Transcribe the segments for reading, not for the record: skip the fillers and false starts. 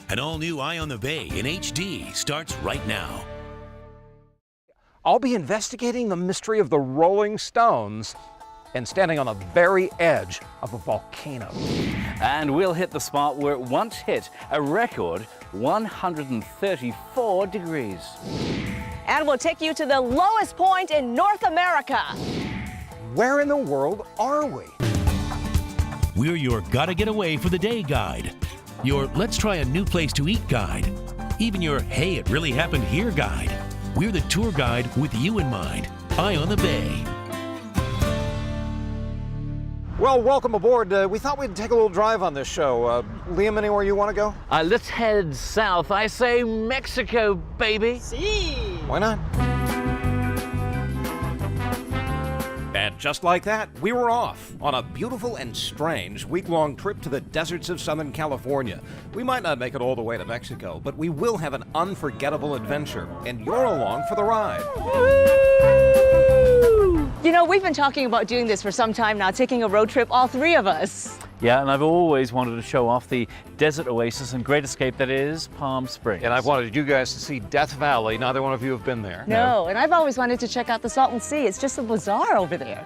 An all-new Eye on the Bay in HD starts right now. I'll be investigating the mystery of the Rolling Stones and standing on the very edge of a volcano. And we'll hit the spot where it once hit a record 134 degrees. And we'll take you to the lowest point in North America. Where in the world are we? We're your Gotta Get Away for the Day guide, your Let's Try a New Place to Eat guide, even your Hey, It Really Happened Here guide. We're the tour guide with you in mind. Eye on the Bay. Well, welcome aboard. We thought we'd take a little drive on this show. Liam, anywhere you want to go? Let's head south. I say Mexico, baby. See. Why not? And just like that, we were off on a beautiful and strange week-long trip to the deserts of Southern California. We might not make it all the way to Mexico, but we will have an unforgettable adventure, and you're along for the ride. You know, we've been talking about doing this for some time now, taking a road trip, all three of us. Yeah, and I've always wanted to show off the desert oasis and great escape that is Palm Springs. And I've wanted you guys to see Death Valley. Neither one of you have been there. No, and I've always wanted to check out the Salton Sea. It's just so bizarre over there.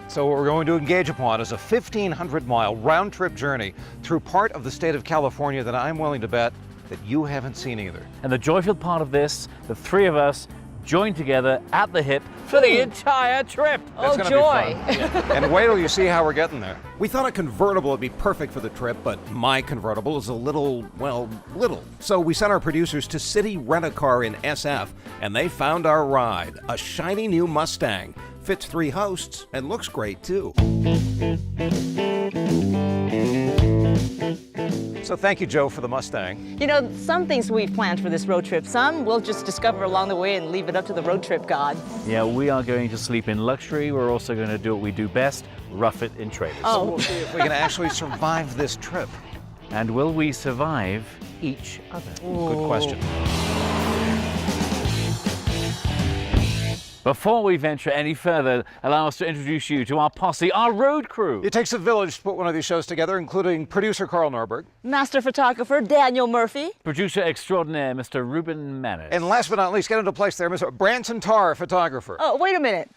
So what we're going to engage upon is a 1,500-mile round-trip journey through part of the state of California that I'm willing to bet that you haven't seen either. And the joyful part of this, the three of us joined together at the hip for the entire trip. Oh, That's joy. Be fun. And wait till you see how we're getting there. We thought a convertible would be perfect for the trip, but my convertible is a little, well, little. So we sent our producers to City Rent-A-Car in SF, and they found our ride, a shiny new Mustang. Fits 3 hosts and looks great too. So thank you, Joe, for the Mustang. You know, some things we've planned for this road trip, some we'll just discover along the way and leave it up to the road trip god. Yeah, we are going to sleep in luxury. We're also going to do what we do best, rough it in trailers. Oh. We'll see if we can actually survive this trip. And will we survive each other? Good question. Before we venture any further, allow us to introduce you to our posse, our road crew. It takes a village to put one of these shows together, including producer Karl Norberg. Master photographer Daniel Murphy. Producer extraordinaire, Mr. Reuben Maness. And last but not least, get into place there, Mr. Branson Tarr, photographer. Oh, wait a minute.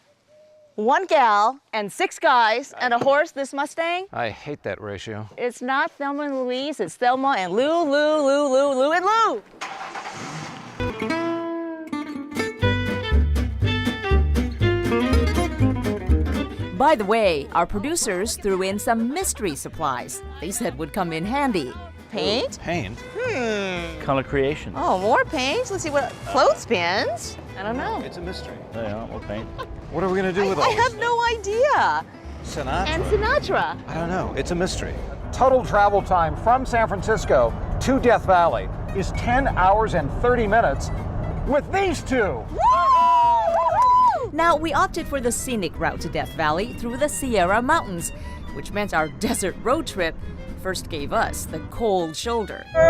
1 gal and 6 guys and a horse, this Mustang? I hate that ratio. It's not Thelma and Louise, it's Thelma and Lou and Lou. By the way, our producers threw in some mystery supplies they said would come in handy. Paint? Paint? Color creation. Oh, more paints? Let's see what, clothespins? I don't know. It's a mystery. There you are, we'll paint. What are we going to do with all I this? have no idea. Sinatra? And Sinatra. I don't know. It's a mystery. Total travel time from San Francisco to Death Valley is 10 hours and 30 minutes with these two. Now, we opted for the scenic route to Death Valley through the Sierra Mountains, which meant our desert road trip first gave us the cold shoulder. Well,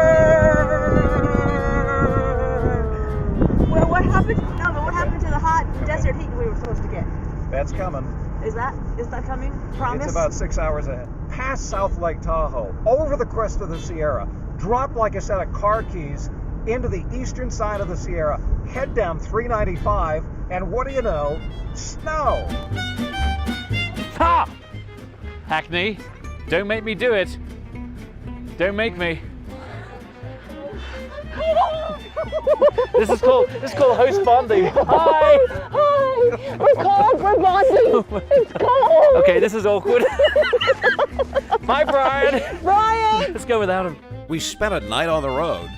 what happened? No, but what happened to the hot desert heat we were supposed to get? That's coming. Is that coming? Promise? It's about 6 hours ahead. Past South Lake Tahoe, over the crest of the Sierra, drop like a set of car keys into the eastern side of the Sierra, head down 395, and what do you know? Snow! Ha! Hackney, don't make me do it. Don't make me. This is called host bonding. Hi! Hi! We're cold, we're bonding! It's cold! Okay, this is awkward. Hi, Brian! Brian! Let's go without him. We spent a night on the road.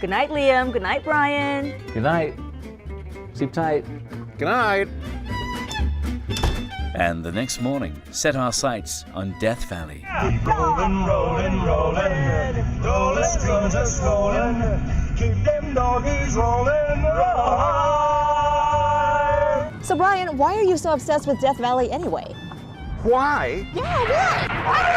Good night, Liam. Good night, Brian. Good night. Sleep tight. Good night. And the next morning, set our sights on Death Valley. Keep rolling, rolling, rolling. Though the streams are swollen, keep them doggies rolling, roll. So, Brian, why are you so obsessed with Death Valley anyway? Why? Yeah,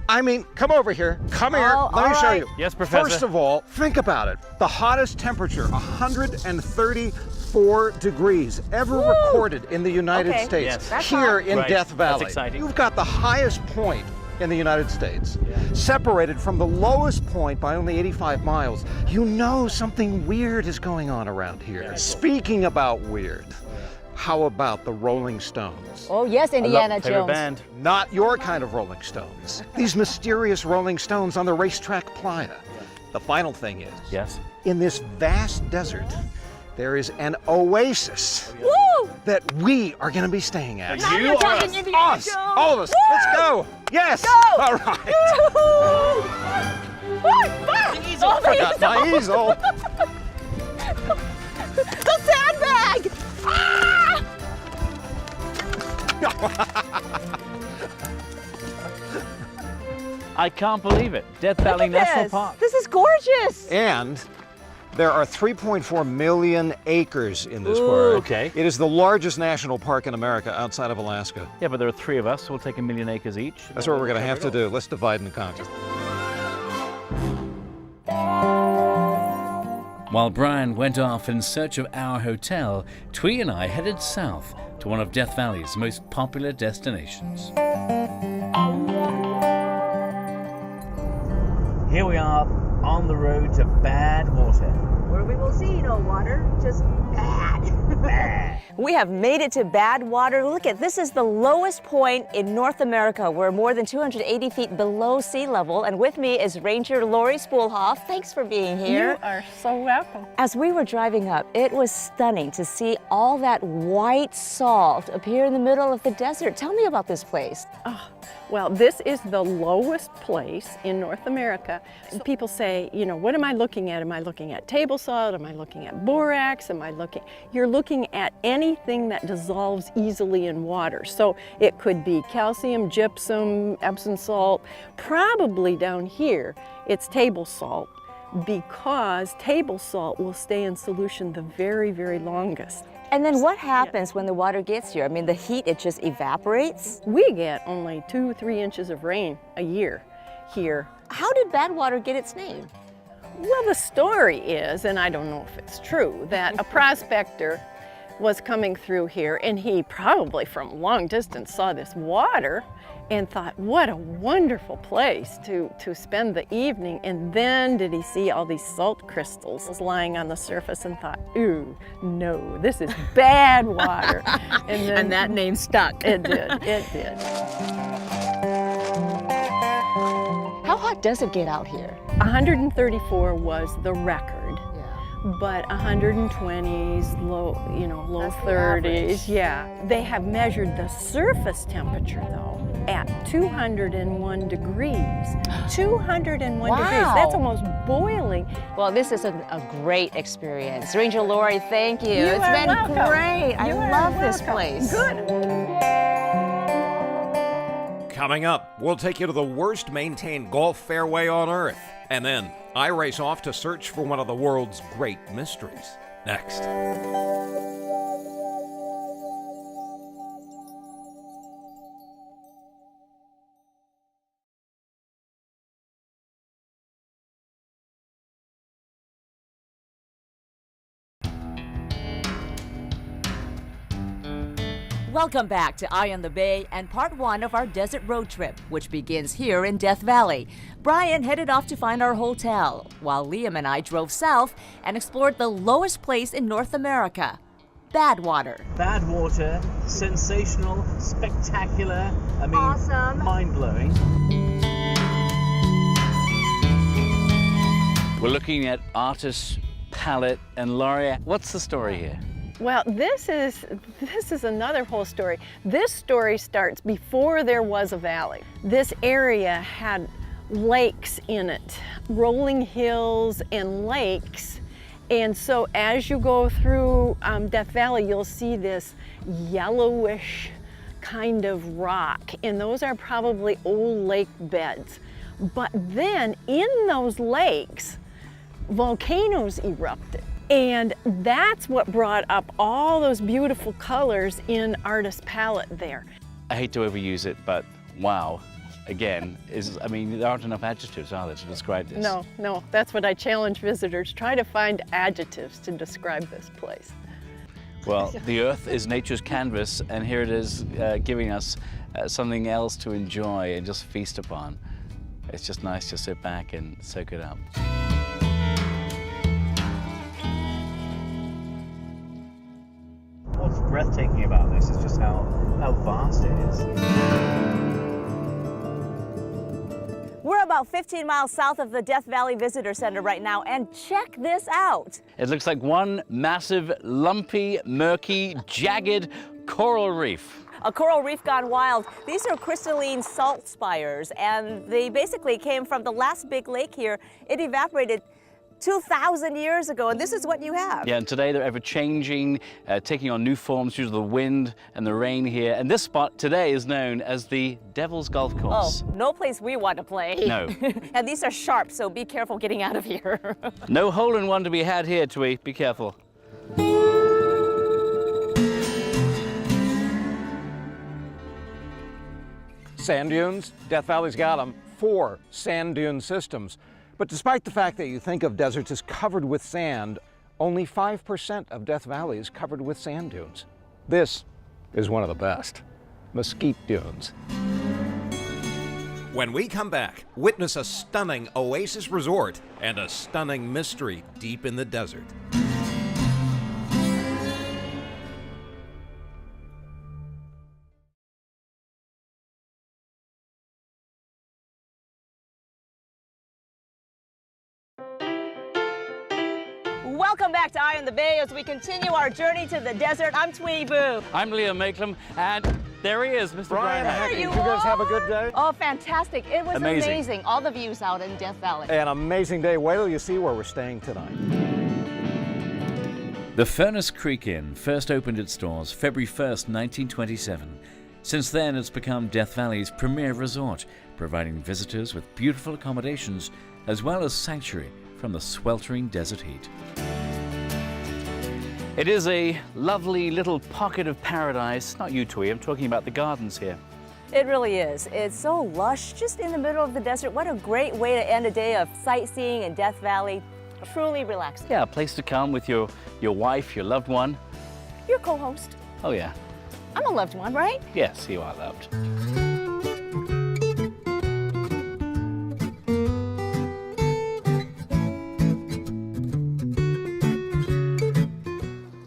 I mean, come over here. Come here. Oh, Let me all show right. you. Yes, Professor. First of all, think about it. The hottest temperature, 134 degrees ever recorded in the United Okay. States. Yes. That's Here hot. in Right. Death Valley. That's exciting. You've got the highest point in the United States, separated from the lowest point by only 85 miles. You know something weird is going on around here. Speaking about weird, how about the Rolling Stones? Oh, yes, Indiana Favorite Jones. band. Not your kind of Rolling Stones. These mysterious Rolling Stones on the racetrack playa. The final thing is, Yes. in this vast desert, there is an oasis Woo! that we are going to be staying at. Now you're talking Indiana Us! Jones. All of us! Woo! Let's go! Yes! Go! All right! Oh, Forgot my easel! the sandbag! Ah! I can't believe it. Death Valley National Park. This is gorgeous. And there are 3.4 million acres in this Ooh, park. okay. It is the largest national park in America outside of Alaska. Yeah, but there are 3 of us, so we'll take 1 million acres each. That's what we're going to have to do. Let's divide and conquer. While Brian went off in search of our hotel, Twee and I headed south to one of Death Valley's most popular destinations. Here we are on the road to Badwater. Where we will see no water, just bad. We have made it to Badwater. Look at this is the lowest point in North America. We're more than 280 feet below sea level. And with me is Ranger Lori Spoolhoff. Thanks for being here. You are so welcome. As we were driving up, it was stunning to see all that white salt appear in the middle of the desert. Tell me about this place. Well, this is the lowest place in North America. People say, you know, what am I looking at? Am I looking at table salt? Am I looking at borax? You're looking at anything that dissolves easily in water. So it could be calcium, gypsum, Epsom salt. Probably down here, it's table salt because table salt will stay in solution the very, very longest. And then what happens when the water gets here? I mean, the heat, it just evaporates? We get only 2-3 inches of rain a year here. How did Badwater get its name? Well, the story is, and I don't know if it's true, that a prospector was coming through here and he probably from long distance saw this water and thought, what a wonderful place to spend the evening. And then did he see all these salt crystals lying on the surface and thought, ooh, no, this is bad water. And that name stuck. It did, it did. How hot does it get out here? 134 was the record. But 120s, low 30s, yeah. They have measured the surface temperature though at 201 degrees. 201 degrees, that's almost boiling. Well, this is a great experience. Ranger Lori, thank you. You It's are been welcome. great. I You are love this welcome. place. Good. Coming up, we'll take you to the worst maintained golf fairway on Earth. And then I race off to search for one of the world's great mysteries. Next. Welcome back to Eye on the Bay and part 1 of our desert road trip, which begins here in Death Valley. Brian headed off to find our hotel, while Liam and I drove south and explored the lowest place in North America, Badwater. Badwater, sensational, spectacular, Awesome. mind-blowing. We're looking at artist palette and Laureate. What's the story here? Well, this is another whole story. This story starts before there was a valley. This area had lakes in it, rolling hills and lakes. And so as you go through Death Valley, you'll see this yellowish kind of rock. And those are probably old lake beds. But then in those lakes, volcanoes erupted. And that's what brought up all those beautiful colors in artist's palette there. I hate to overuse it, but wow, again, there aren't enough adjectives, are there, to describe this? No, that's what I challenge visitors. Try to find adjectives to describe this place. Well, the Earth is nature's canvas, and here it is giving us something else to enjoy and just feast upon. It's just nice to sit back and soak it up. What's breathtaking about this is just how vast it is. We're about 15 miles south of the Death Valley Visitor Center right now, and check this out. It looks like one massive, lumpy, murky, jagged coral reef. A coral reef gone wild. These are crystalline salt spires, and they basically came from the last big lake here. It evaporated 2,000 years ago, and this is what you have. Yeah, and today they're ever changing, taking on new forms due to the wind and the rain here. And this spot today is known as the Devil's Golf Course. Oh, no place we want to play. No. And these are sharp, so be careful getting out of here. No hole-in-one to be had here, Twee. Be careful. Sand dunes, Death Valley's got them. 4 sand dune systems. But despite the fact that you think of deserts as covered with sand, only 5% of Death Valley is covered with sand dunes. This is one of the best, mesquite dunes. When we come back, witness a stunning oasis resort and a stunning mystery deep in the desert. Welcome back to Eye on the Bay as we continue our journey to the desert. I'm Twee Boo. I'm Leo Makelem, and there he is, Mr. Brian. There Did you you guys have a are. good day? Oh, fantastic. It was Amazing. amazing. All the views out in Death Valley. An amazing day. Wait till you see where we're staying tonight. The Furnace Creek Inn first opened its doors February 1st, 1927. Since then, it's become Death Valley's premier resort, providing visitors with beautiful accommodations as well as sanctuary from the sweltering desert heat. It is a lovely little pocket of paradise. Not you, Twee, I'm talking about the gardens here. It really is. It's so lush, just in the middle of the desert. What a great way to end a day of sightseeing in Death Valley. Truly relaxing. Yeah, a place to come with your wife, your loved one. Your co-host. Oh, yeah. I'm a loved one, right? Yes, you are loved.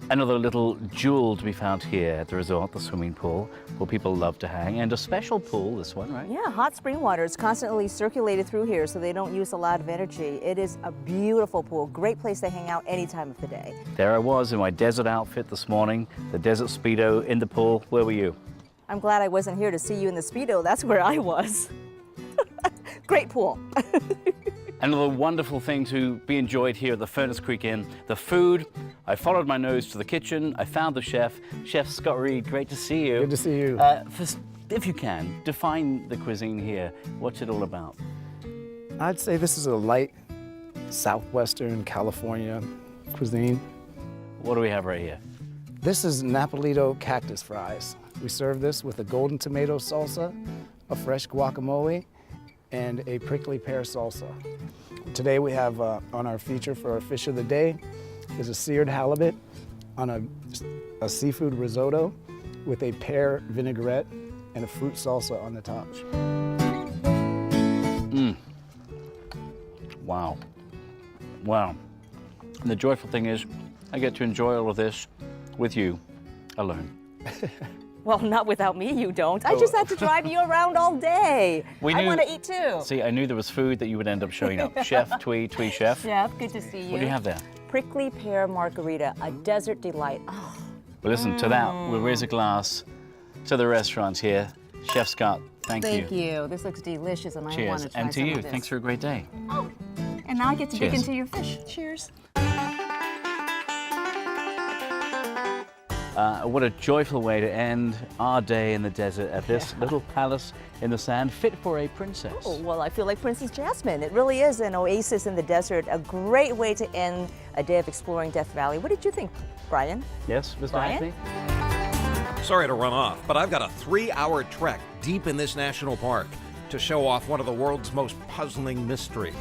Another little jewel to be found here at the resort, the swimming pool, where people love to hang, and a special pool, this one, right? Yeah, hot spring water is constantly circulated through here, so they don't use a lot of energy. It is a beautiful pool, great place to hang out any time of the day. There I was in my desert outfit this morning, the desert Speedo in the pool. Where were you? I'm glad I wasn't here to see you in the Speedo. That's where I was. Great pool. Another wonderful thing to be enjoyed here at the Furnace Creek Inn, the food. I followed my nose to the kitchen. I found the chef, Chef Scott Reed. Great to see you. Good to see you. If you can, define the cuisine here. What's it all about? I'd say this is a light southwestern California cuisine. What do we have right here? This is Napolito cactus fries. We serve this with a golden tomato salsa, a fresh guacamole, and a prickly pear salsa. Today we have on our feature for our fish of the day is a seared halibut on a seafood risotto with a pear vinaigrette and a fruit salsa on the top. Wow. Wow. And the joyful thing is, I get to enjoy all of this with you alone. Well, not without me, you don't. I just had to drive you around all day. I want to eat too. See, I knew there was food that you would end up showing up. Chef, Twee Chef. Chef, good to see you. What do you have there? Prickly pear margarita, a desert delight. Oh. Well, listen, to that, we'll raise a glass to the restaurant here. Chef Scott, thank you. Thank you. This looks delicious, and I want Cheers. to try And to some you, of this. thanks for a great day. Oh, and now I get to dig Cheers. into your fish. Cheers. What a joyful way to end our day in the desert at this little palace in the sand, fit for a princess. Oh, well, I feel like Princess Jasmine. It really is an oasis in the desert, a great way to end a day of exploring Death Valley. What did you think, Brian? Yes, Mr. Brian? Anthony? Sorry to run off, but I've got a 3-hour trek deep in this national park to show off one of the world's most puzzling mysteries.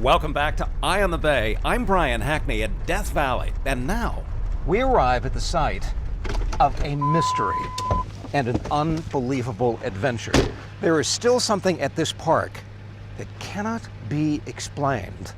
Welcome back to Eye on the Bay. I'm Brian Hackney at Death Valley, and now we arrive at the site of a mystery and an unbelievable adventure. There is still something at this park that cannot be explained.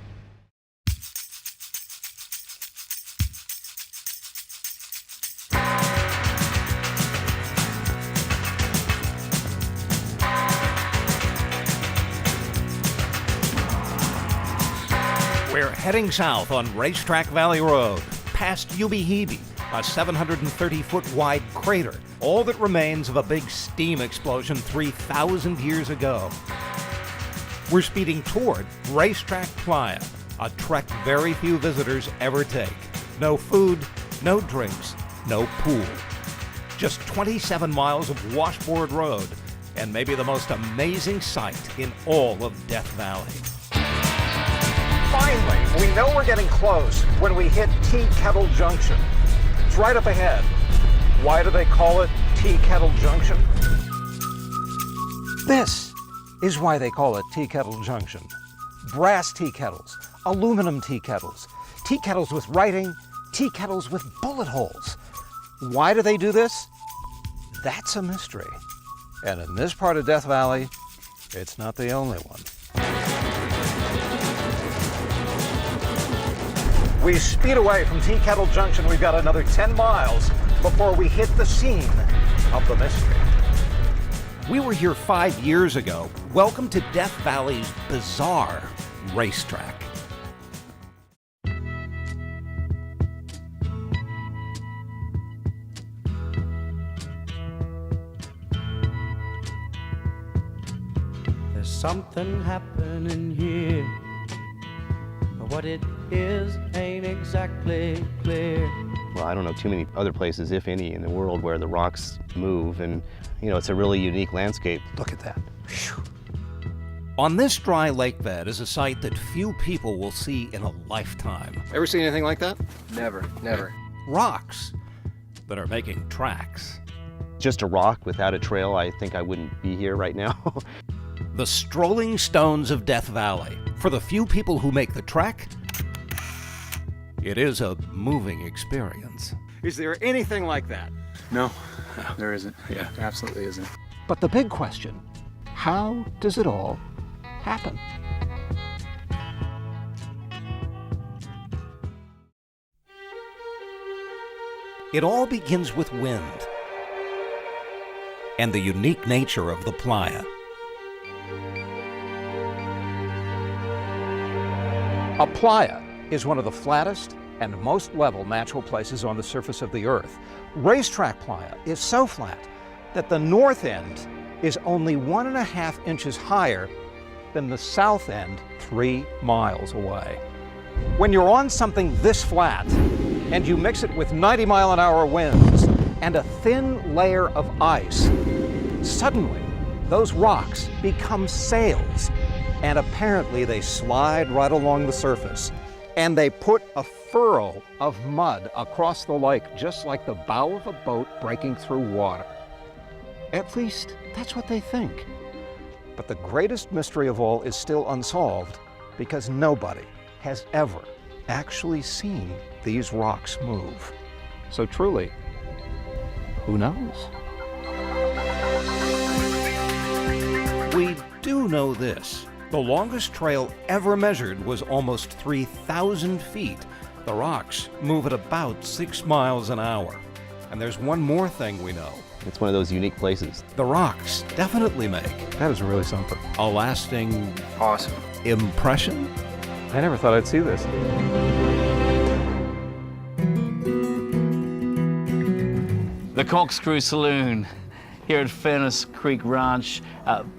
We're heading south on Racetrack Valley Road, past Ubehebe, a 730-foot wide crater, all that remains of a big steam explosion 3,000 years ago. We're speeding toward Racetrack Playa, a trek very few visitors ever take. No food, no drinks, no pool. Just 27 miles of washboard road, and maybe the most amazing sight in all of Death Valley. Finally, we know we're getting close when we hit Tea Kettle Junction. It's right up ahead. Why do they call it Tea Kettle Junction? This is why they call it Tea Kettle Junction. Brass tea kettles, aluminum tea kettles with writing, tea kettles with bullet holes. Why do they do this? That's a mystery. And in this part of Death Valley, it's not the only one. We speed away from Tea Kettle Junction. We've got another 10 miles before we hit the scene of the mystery. We were here 5 years ago. Welcome to Death Valley's bizarre racetrack. There's something happening here. What it is ain't exactly clear. Well, I don't know too many other places, if any, in the world where the rocks move, and you know, it's a really unique landscape. Look at that. Whew. On this dry lake bed is a sight that few people will see in a lifetime. Ever seen anything like that? Never. Rocks that are making tracks. Just a rock without a trail, I think I wouldn't be here right now. The strolling stones of Death Valley. For the few people who make the trek, it is a moving experience. Is there anything like that? No, there isn't. Yeah, there absolutely isn't. But the big question, how does it all happen? It all begins with wind and the unique nature of the playa. A playa is one of the flattest and most level natural places on the surface of the Earth. Racetrack Playa is so flat that the north end is only 1.5 inches higher than the south end 3 miles away. When you're on something this flat and you mix it with 90-mile-an-hour winds and a thin layer of ice, suddenly those rocks become sails. And apparently they slide right along the surface. And they put a furrow of mud across the lake, just like the bow of a boat breaking through water. At least, that's what they think. But the greatest mystery of all is still unsolved, because nobody has ever actually seen these rocks move. So truly, who knows? We do know this. The longest trail ever measured was almost 3,000 feet. The rocks move at about 6 miles an hour. And there's one more thing we know. It's one of those unique places. The rocks definitely make. That is really something. A lasting... Awesome. Impression? I never thought I'd see this. The Corkscrew Saloon here at Furnace Creek Ranch.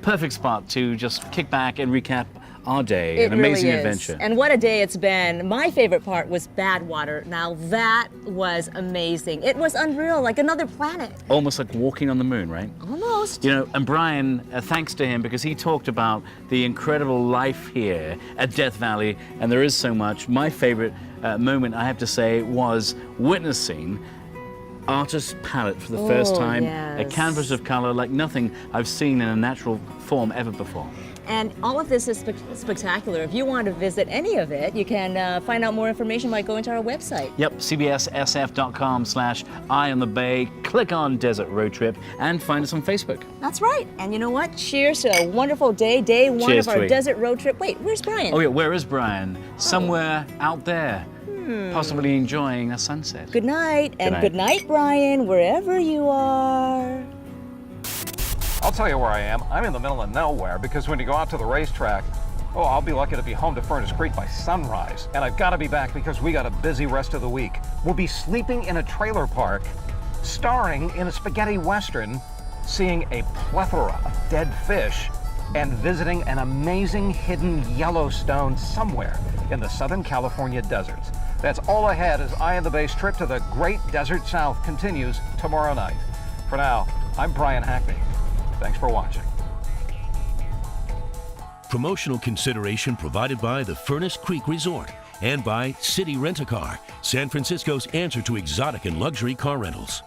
Perfect spot to just kick back and recap our day. An amazing adventure. And what a day it's been. My favorite part was Badwater. Now that was amazing. It was unreal, like another planet. Almost like walking on the moon, right? Almost. You know, and Brian, thanks to him, because he talked about the incredible life here at Death Valley, and there is so much. My favorite moment, I have to say, was witnessing artist's palette for the first time. Yes. A canvas of color like nothing I've seen in a natural form ever before. And all of this is spectacular. If you want to visit any of it, you can find out more information by going to our website. Yep, cbssf.com/Eye on the Bay. Click on Desert Road Trip and find us on Facebook. That's right. And you know what? Cheers to a wonderful day, day one Cheers, of our Tweet. desert road trip. Wait, where's Brian? Oh yeah, where is Brian? Somewhere out there, possibly enjoying a sunset. Good night, and night. good night, Brian, wherever you are. I'll tell you where I am. I'm in the middle of nowhere because when you go out to the racetrack, oh, I'll be lucky to be home to Furnace Creek by sunrise. And I've got to be back because we got a busy rest of the week. We'll be sleeping in a trailer park, starring in a spaghetti western, seeing a plethora of dead fish, and visiting an amazing hidden Yellowstone somewhere in the Southern California deserts. That's all ahead as Eye on the Bay's trip to the Great Desert South continues tomorrow night. For now, I'm Brian Hackney. Thanks for watching. Promotional consideration provided by the Furnace Creek Resort and by City Rent-A-Car, San Francisco's answer to exotic and luxury car rentals.